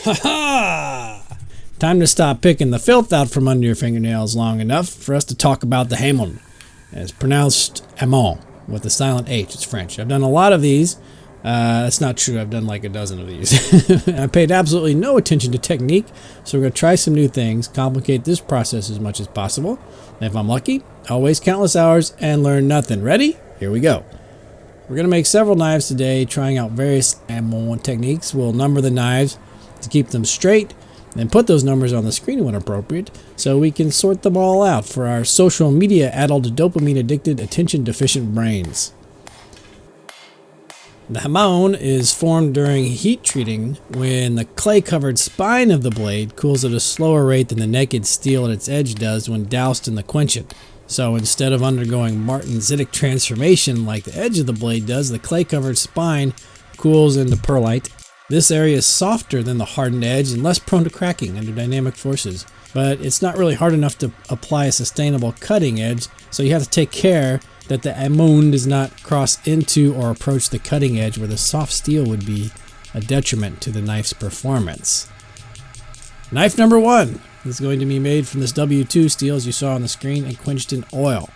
Ha ha! Time to stop picking the filth out from under your fingernails long enough for us to talk about the hamon. It's pronounced Ammon with a silent H. It's French. I've done a lot of these. That's not true. I've done like a dozen of these. I paid absolutely no attention to technique, so we're going to try some new things, complicate this process as much as possible. And if I'm lucky, I'll waste countless hours and learn nothing. Ready? Here we go. We're going to make several knives today, trying out various Ammon techniques. We'll number the knives to keep them straight, and put those numbers on the screen when appropriate, so we can sort them all out for our social media addled, dopamine addicted, attention deficient brains. The hamon is formed during heat treating when the clay-covered spine of the blade cools at a slower rate than the naked steel at its edge does when doused in the quenches. So instead of undergoing martensitic transformation like the edge of the blade does, the clay-covered spine cools into perlite. This area is softer than the hardened edge and less prone to cracking under dynamic forces. But it's not really hard enough to apply a sustainable cutting edge, so you have to take care that the Ammon does not cross into or approach the cutting edge where the soft steel would be a detriment to the knife's performance. Knife number 1 is going to be made from this W2 steel, as you saw on the screen, and quenched in oil.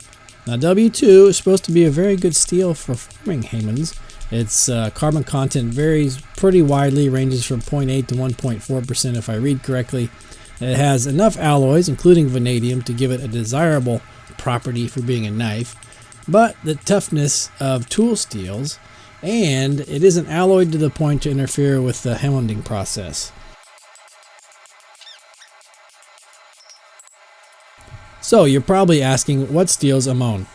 Now W2 is supposed to be a very good steel for forming Hammonds. Its carbon content varies pretty widely, ranges from 0.8 to 1.4% if I read correctly. It has enough alloys, including vanadium, to give it a desirable property for being a knife, but the toughness of tool steels, and it isn't alloyed to the point to interfere with the hammonding process. So you're probably asking, what steel's Ammon?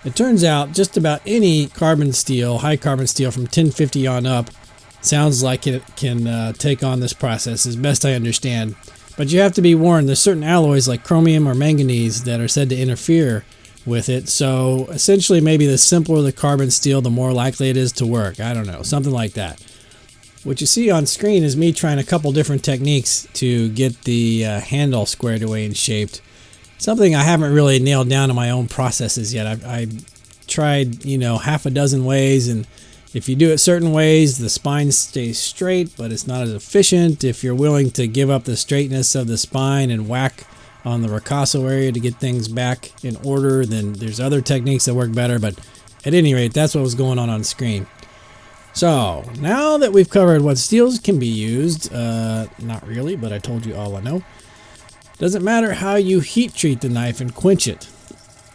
It turns out just about any carbon steel, high carbon steel from 1050 on up, sounds like it can take on this process, as best I understand. But you have to be warned, there's certain alloys like chromium or manganese that are said to interfere with it. So essentially, maybe the simpler the carbon steel, the more likely it is to work. I don't know, something like that. What you see on screen is me trying a couple different techniques to get the handle squared away and shaped. Something I haven't really nailed down in my own processes yet. I've tried, half a dozen ways, and if you do it certain ways, the spine stays straight, but it's not as efficient. If you're willing to give up the straightness of the spine and whack on the ricasso area to get things back in order, then there's other techniques that work better, but at any rate, that's what was going on screen. So, now that we've covered what steels can be used, not really, but I told you all I know. Doesn't matter how you heat treat the knife and quench it.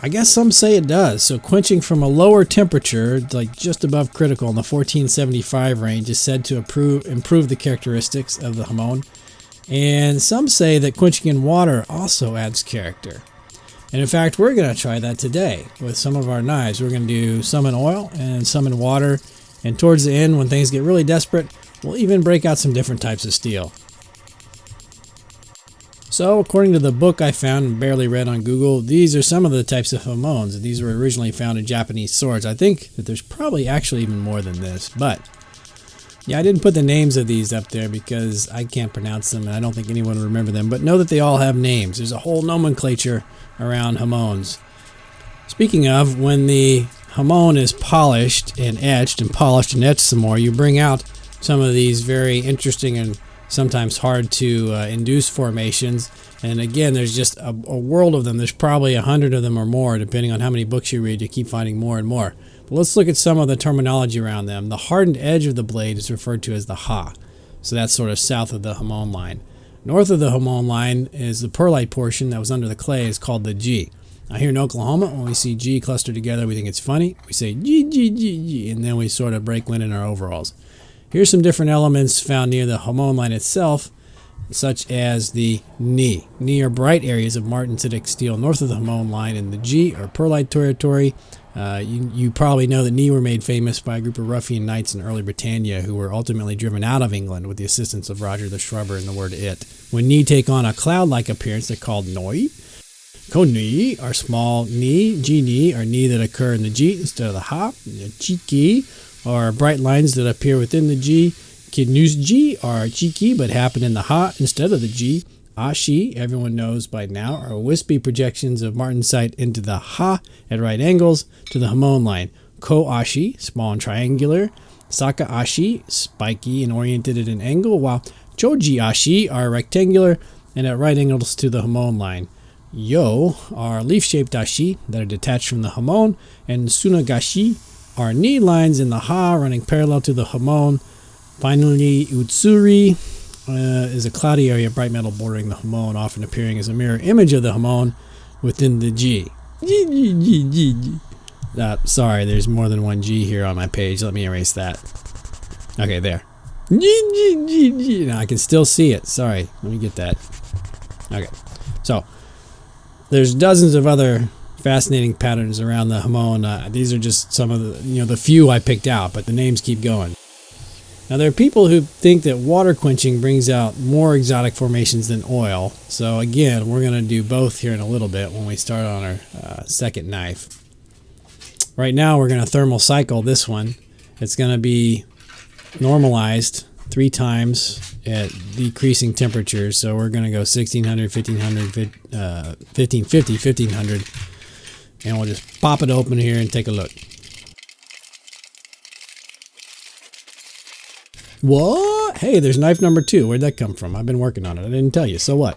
I guess some say it does, so quenching from a lower temperature, like just above critical in the 1475 range, is said to improve the characteristics of the hamon. And some say that quenching in water also adds character. And in fact, we're going to try that today with some of our knives. We're going to do some in oil and some in water. And towards the end, when things get really desperate, we'll even break out some different types of steel. So, according to the book I found and barely read on Google, these are some of the types of hamons. These were originally found in Japanese swords. I think that there's probably actually even more than this, but yeah, I didn't put the names of these up there because I can't pronounce them and I don't think anyone will remember them, but know that they all have names. There's a whole nomenclature around hamons. Speaking of, when the hamon is polished and etched some more, you bring out some of these very interesting and sometimes hard to induce formations. And again, there's just a world of them. There's probably 100 of them or more, depending on how many books you read. You keep finding more and more. But let's look at some of the terminology around them. The hardened edge of the blade is referred to as the ha. So that's sort of south of the hamon line. North of the hamon line is the perlite portion that was under the clay is called the G. Now here in Oklahoma, when we see G clustered together, we think it's funny. We say G, G, G, G, and then we sort of break wind in our overalls. Here's some different elements found near the hamon line itself, such as the knee. Knee are bright areas of martensitic steel north of the hamon line, and the G are perlite territory. You probably know that knee were made famous by a group of ruffian knights in early Britannia who were ultimately driven out of England with the assistance of Roger the Shrubber and the word it. When knee take on a cloud-like appearance, they're called noi. Ko-knee are small knee. G-knee are knee that occur in the G instead of the ha. Chiki are bright lines that appear within the G. Kinus-G are chiki but happen in the ha instead of the G. Ashi, everyone knows by now, are wispy projections of martensite into the ha at right angles to the hamon line. Ko-ashi, small and triangular. Saka-ashi, spiky and oriented at an angle, while Choji ashi are rectangular and at right angles to the hamon line. Yo are leaf-shaped ashi that are detached from the hamon, and sunagashi are knee lines in the ha running parallel to the hamon. Finally, utsuri is a cloudy area of bright metal bordering the hamon, often appearing as a mirror image of the hamon within the G. Sorry, there's more than one G here on my page. Let me erase that. Okay, there. Now I can still see it. Sorry, let me get that. Okay, so there's dozens of other fascinating patterns around the hamon. These are just some of the, the few I picked out, but the names keep going. Now there are people who think that water quenching brings out more exotic formations than oil. So again, we're going to do both here in a little bit when we start on our second knife. Right now we're going to thermal cycle this one. It's going to be normalized 3 times at decreasing temperatures. So we're going to go 1600, 1500, 1550, 1500. And we'll just pop it open here and take a look. What? Hey, there's knife number 2. Where'd that come from? I've been working on it. I didn't tell you. So what?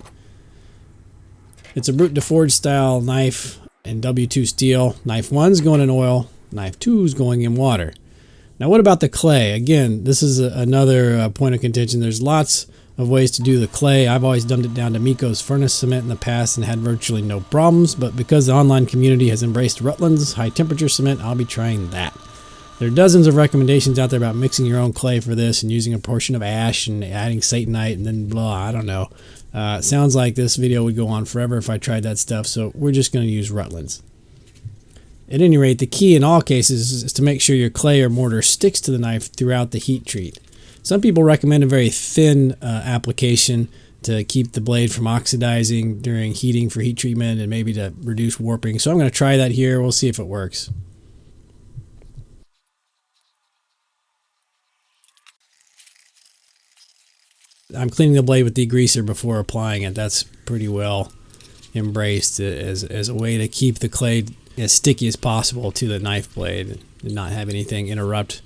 It's a brute de forge style knife in W2 steel. Knife 1's going in oil. Knife 2's going in water. Now what about the clay? Again, this is another point of contention. There's lots of ways to do the clay. I've always dumbed it down to Miko's furnace cement in the past and had virtually no problems. But because the online community has embraced Rutland's high temperature cement, I'll be trying that. There are dozens of recommendations out there about mixing your own clay for this and using a portion of ash and adding satanite and then blah, I don't know. It sounds like this video would go on forever if I tried that stuff, so we're just going to use Rutland's. At any rate, the key in all cases is to make sure your clay or mortar sticks to the knife throughout the heat treat. Some people recommend a very thin application to keep the blade from oxidizing during heating for heat treatment and maybe to reduce warping. So I'm going to try that here. We'll see if it works. I'm cleaning the blade with degreaser before applying it. That's pretty well embraced as a way to keep the clay as sticky as possible to the knife blade and not have anything interrupt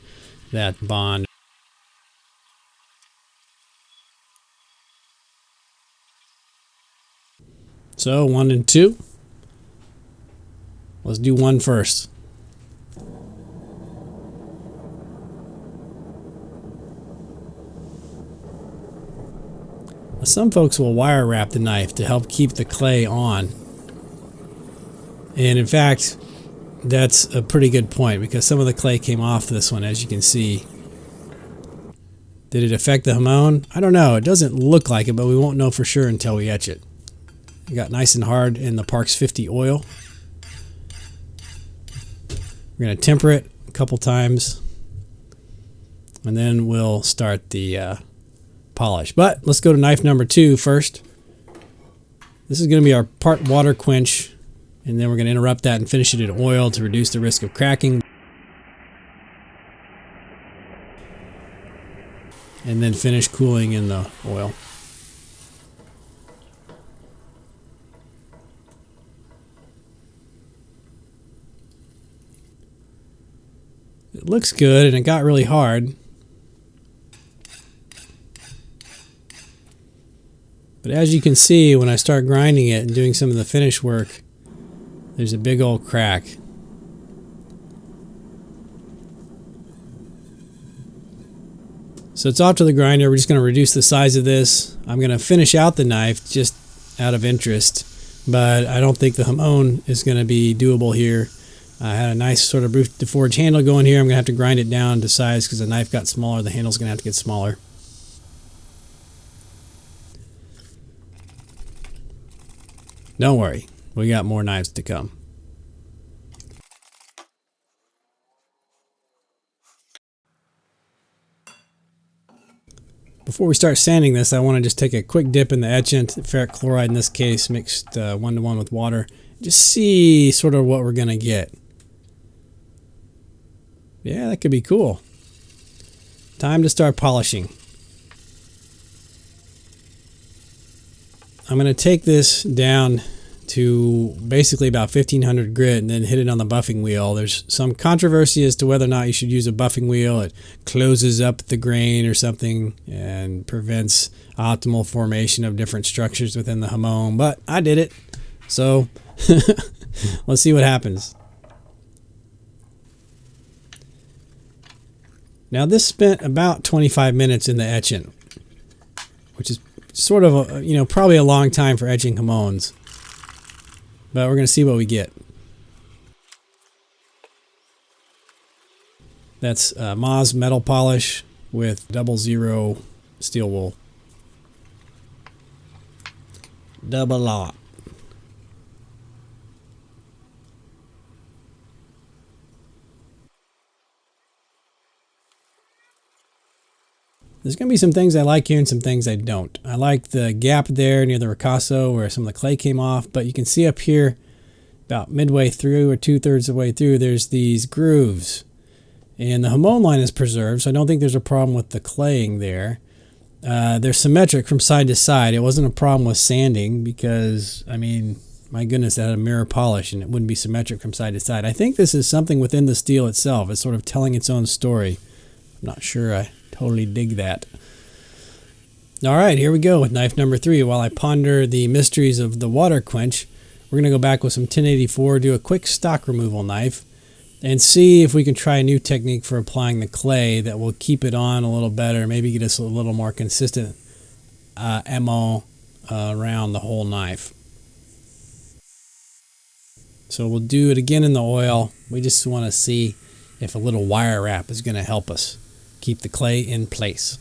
that bond. So 1 and 2. Let's do 1 first. Some folks will wire wrap the knife to help keep the clay on. And in fact, that's a pretty good point because some of the clay came off this one, as you can see. Did it affect the hamon? I don't know. It doesn't look like it, but we won't know for sure until we etch it. It got nice and hard in the Parks 50 oil. We're going to temper it a couple times. And then we'll start the polish. But let's go to knife number 2 first. This is going to be our part water quench, and then we're going to interrupt that and finish it in oil to reduce the risk of cracking. And then finish cooling in the oil. It looks good, and it got really hard. But as you can see, when I start grinding it and doing some of the finish work, there's a big old crack. So it's off to the grinder. We're just going to reduce the size of this. I'm going to finish out the knife just out of interest, but I don't think the hamon is going to be doable here. I had a nice sort of brute de forge handle going here. I'm going to have to grind it down to size because the knife got smaller. The handle's going to have to get smaller. Don't worry, we got more knives to come. Before we start sanding this, I want to just take a quick dip in the etchant, ferric chloride in this case, mixed 1-to-1 with water. Just see sort of what we're going to get. Yeah, that could be cool. Time to start polishing. I'm going to take this down to basically about 1500 grit and then hit it on the buffing wheel. There's some controversy as to whether or not you should use a buffing wheel. It closes up the grain or something and prevents optimal formation of different structures within the hamon, but I did it. So let's see what happens. Now this spent about 25 minutes in the etching, which is sort of probably a long time for etching hamons, but we're going to see what we get. That's Moz metal polish with 00 steel wool. Double lot. There's going to be some things I like here and some things I don't. I like the gap there near the ricasso where some of the clay came off, but you can see up here about midway through or 2/3 of the way through, there's these grooves. And the hamon line is preserved, so I don't think there's a problem with the claying there. They're symmetric from side to side. It wasn't a problem with sanding because, I mean, my goodness, that had a mirror polish and it wouldn't be symmetric from side to side. I think this is something within the steel itself. It's sort of telling its own story. I'm not sure I totally dig that. All right, here we go with knife number 3. While I ponder the mysteries of the water quench, we're going to go back with some 1084, do a quick stock removal knife, and see if we can try a new technique for applying the clay that will keep it on a little better, maybe get us a little more consistent ammo around the whole knife. So we'll do it again in the oil. We just want to see if a little wire wrap is going to help us keep the clay in place.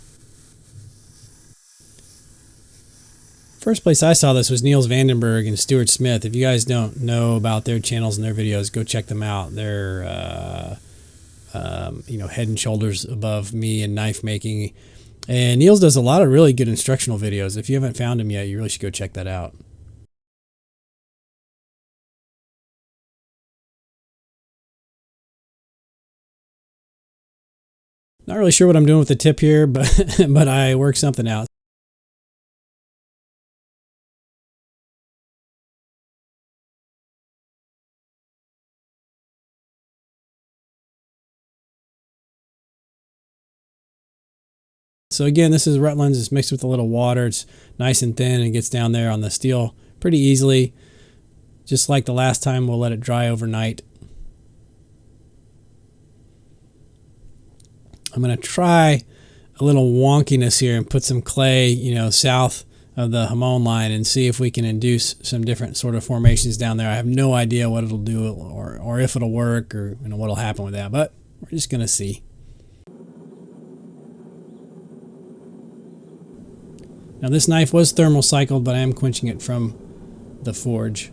First place I saw this was Niels Vandenberg and Stuart Smith. If you guys don't know about their channels and their videos, go check them out. They're head and shoulders above me in knife making. And Niels does a lot of really good instructional videos. If you haven't found him yet, you really should go check that out. Not really sure what I'm doing with the tip here, but I worked something out. So again, this is Rutland's. It's mixed with a little water. It's nice and thin and gets down there on the steel pretty easily. Just like the last time, we'll let it dry overnight. I'm going to try a little wonkiness here and put some clay, south of the hamon line and see if we can induce some different sort of formations down there. I have no idea what it'll do or if it'll work or what'll happen with that, but we're just going to see. Now this knife was thermal cycled, but I am quenching it from the forge.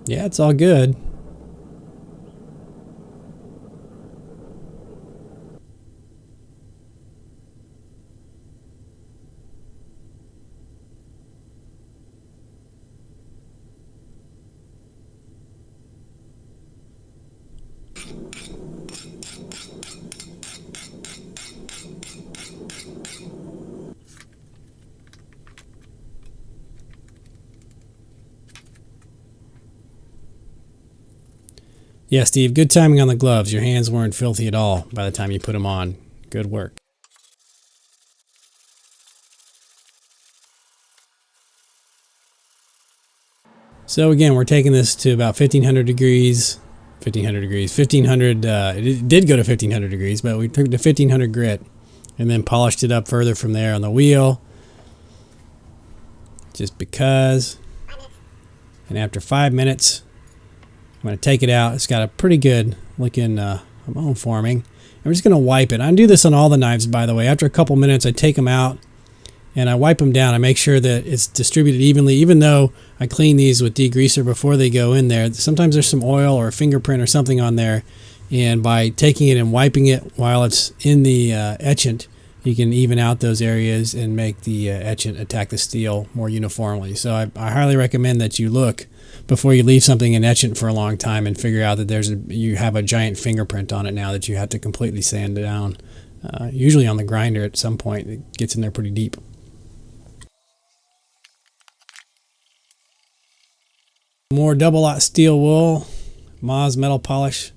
Yeah, it's all good. Yeah, Steve, good timing on the gloves. Your hands weren't filthy at all by the time you put them on. Good work. So again, we're taking this to about 1500 degrees. 1500, it did go to 1500 degrees, but we took it to 1500 grit and then polished it up further from there on the wheel. Just because. And after 5 minutes, I'm going to take it out. It's got a pretty good looking hamon forming. And we're just going to wipe it. I do this on all the knives, by the way. After a couple minutes, I take them out and I wipe them down. I make sure that it's distributed evenly, even though I clean these with degreaser before they go in there. Sometimes there's some oil or a fingerprint or something on there, and by taking it and wiping it while it's in the etchant, you can even out those areas and make the etchant attack the steel more uniformly. So I highly recommend that you look before you leave something in etchant for a long time and figure out that you have a giant fingerprint on it now that you have to completely sand down. Usually on the grinder at some point, it gets in there pretty deep. More double-aught steel wool, Moz metal polish.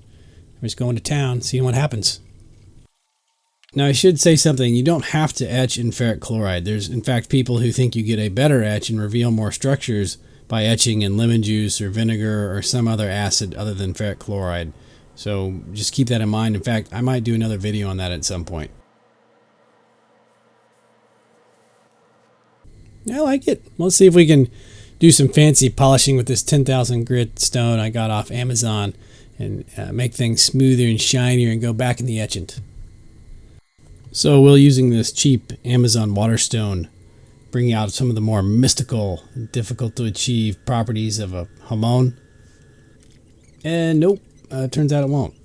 We're just going to town, seeing what happens. Now I should say something, you don't have to etch in ferric chloride. There's in fact people who think you get a better etch and reveal more structures by etching in lemon juice or vinegar or some other acid other than ferric chloride. So just keep that in mind. In fact, I might do another video on that at some point. I like it. Let's see if we can do some fancy polishing with this 10,000 grit stone I got off Amazon and make things smoother and shinier and go back in the etchant. So we'll using this cheap Amazon waterstone, bring out some of the more mystical and difficult to achieve properties of a hamon. And nope, turns out it won't.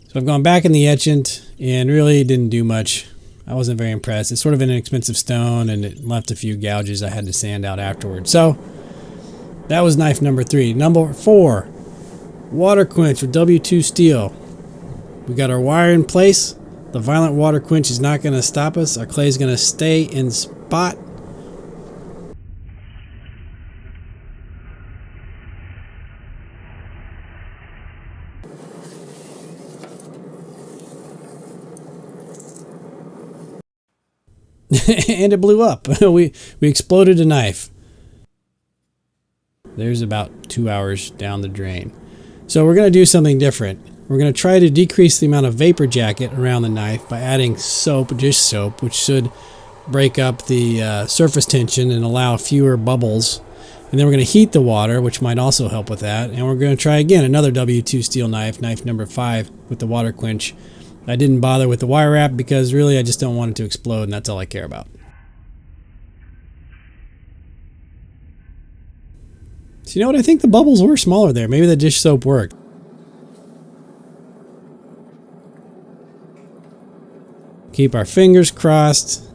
So I've gone back in the etchant and really didn't do much. I wasn't very impressed. It's sort of an inexpensive stone and it left a few gouges I had to sand out afterwards. So that was knife number 3. Number 4, water quench with W2 steel. We got our wire in place. The violent water quench is not going to stop us. Our clay is going to stay in spot. And it blew up. We exploded a knife. There's about 2 hours down the drain. So we're going to do something different. We're going to try to decrease the amount of vapor jacket around the knife by adding soap, dish soap, which should break up the surface tension and allow fewer bubbles. And then we're going to heat the water, which might also help with that. And we're going to try again another W2 steel knife, knife number 5 with the water quench. I didn't bother with the wire wrap because really I just don't want it to explode, and that's all I care about. So you know what? I think the bubbles were smaller there. Maybe the dish soap worked. Keep our fingers crossed.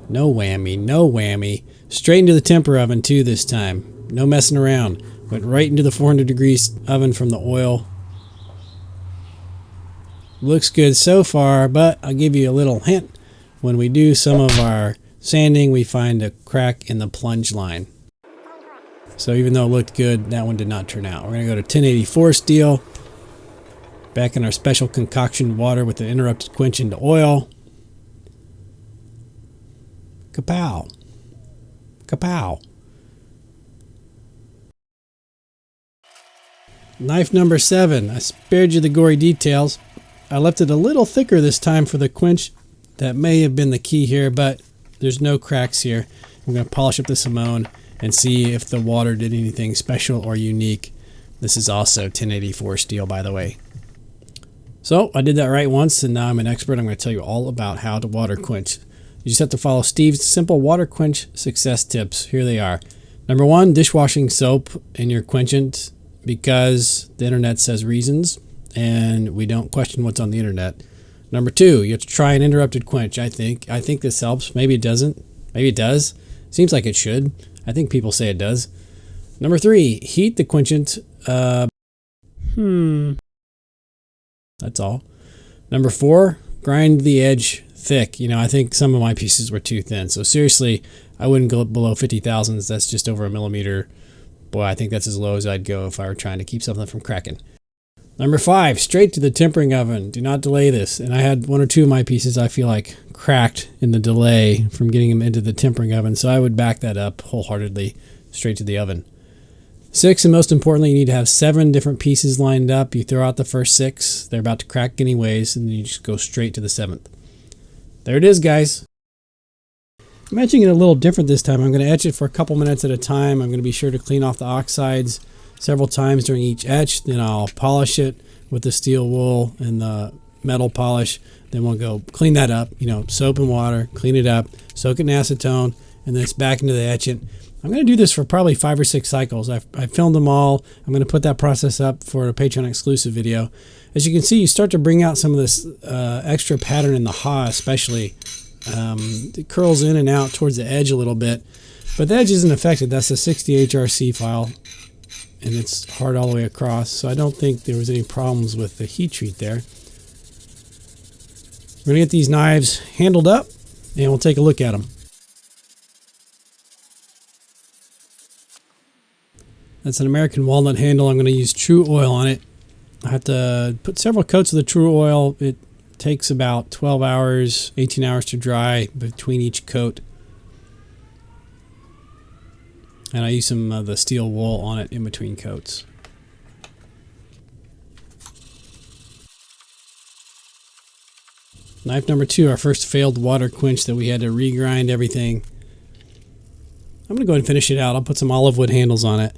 No whammy, no whammy. Straight into the temper oven too this time. No messing around. Went right into the 400 degrees oven from the oil. Looks good so far, but I'll give you a little hint. When we do some of our sanding, we find a crack in the plunge line. So even though it looked good, that one did not turn out. We're going to go to 1084 steel. Back in our special concoction water with the interrupted quench into oil. Kapow. Kapow. Knife number 7. I spared you the gory details. I left it a little thicker this time for the quench. That may have been the key here, but there's no cracks here. I'm going to polish up the hamon and see if the water did anything special or unique. This is also 1084 steel, by the way. So I did that right once, and now I'm an expert. I'm going to tell you all about how to water quench. You just have to follow Steve's simple water quench success tips. Here they are. Number 1, dishwashing soap in your quenchant because the internet says reasons, and we don't question what's on the internet. Number 2, you have to try an interrupted quench, I think. I think this helps. Maybe it doesn't. Maybe it does. Seems like it should. I think people say it does. Number 3, heat the quenchant. That's all. Number 4, grind the edge thick. You know, I think some of my pieces were too thin. So seriously, I wouldn't go below 50 thousandths. That's just over a millimeter. Boy, I think that's as low as I'd go if I were trying to keep something from cracking. Number 5, straight to the tempering oven. Do not delay this. And I had 1 or 2 of my pieces I feel like cracked in the delay from getting them into the tempering oven. So I would back that up wholeheartedly, straight to the oven. 6, and most importantly, you need to have 7 different pieces lined up. You throw out the first 6. They're about to crack anyways, and then you just go straight to the 7th. There it is, guys. I'm etching it a little different this time. I'm going to etch it for a couple minutes at a time. I'm going to be sure to clean off the oxides several times during each etch. Then I'll polish it with the steel wool and the metal polish. Then we'll go clean that up, soap and water, clean it up, soak it in acetone, and then it's back into the etchant. I'm going to do this for probably 5 or 6 cycles. I filmed them all. I'm going to put that process up for a Patreon exclusive video. As you can see, you start to bring out some of this extra pattern in the ha especially. It curls in and out towards the edge a little bit, but the edge isn't affected. That's a 60 HRC file, and it's hard all the way across, so I don't think there was any problems with the heat treat there. We're going to get these knives handled up, and we'll take a look at them. That's an American walnut handle. I'm going to use True Oil on it. I have to put several coats of the True Oil. It takes about 12 hours, 18 hours to dry between each coat. And I use some of the steel wool on it in between coats. Knife number 2, our first failed water quench that we had to regrind everything. I'm going to go ahead and finish it out. I'll put some olive wood handles on it.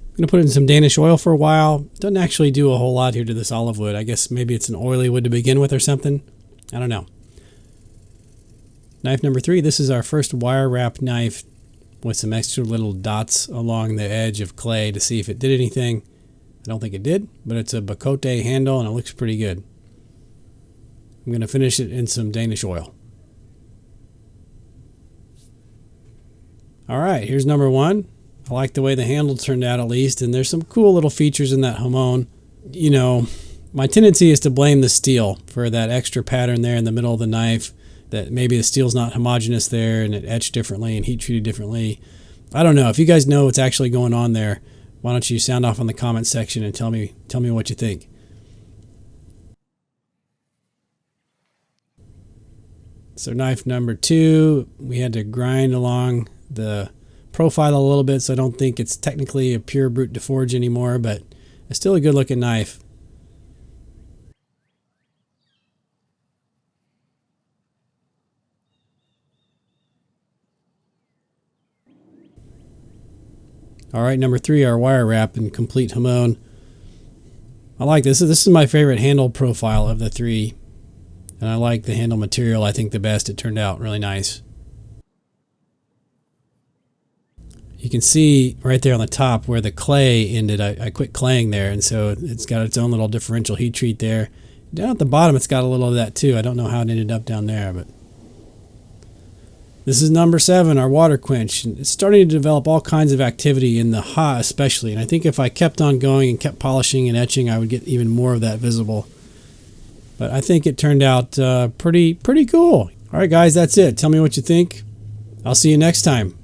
I'm going to put in some Danish oil for a while. Doesn't actually do a whole lot here to this olive wood. I guess maybe it's an oily wood to begin with or something. I don't know. Knife number 3. This is our first wire wrap knife with some extra little dots along the edge of clay to see if it did anything. I don't think it did, but it's a Bacote handle and it looks pretty good. I'm going to finish it in some Danish oil. Alright, here's number 1. I like the way the handle turned out at least, and there's some cool little features in that hamon. My tendency is to blame the steel for that extra pattern there in the middle of the knife, that maybe the steel's not homogeneous there and it etched differently and heat treated differently. I don't know. If you guys know what's actually going on there, why don't you sound off in the comments section and tell me what you think. So knife number 2, we had to grind along the profile a little bit, so I don't think it's technically a pure brute de forge anymore, but it's still a good looking knife. Alright, number 3, our wire wrap and complete hamon. I like this. This is my favorite handle profile of the 3, and I like the handle material I think the best. It turned out really nice. You can see right there on the top where the clay ended. I quit claying there, and so it's got its own little differential heat treat there. Down at the bottom it's got a little of that too. I don't know how it ended up down there, but this is number 7, our water quench. It's starting to develop all kinds of activity in the ha especially, and I think if I kept on going and kept polishing and etching, I would get even more of that visible. But I think it turned out pretty cool. Alright guys, that's it. Tell me what you think. I'll see you next time.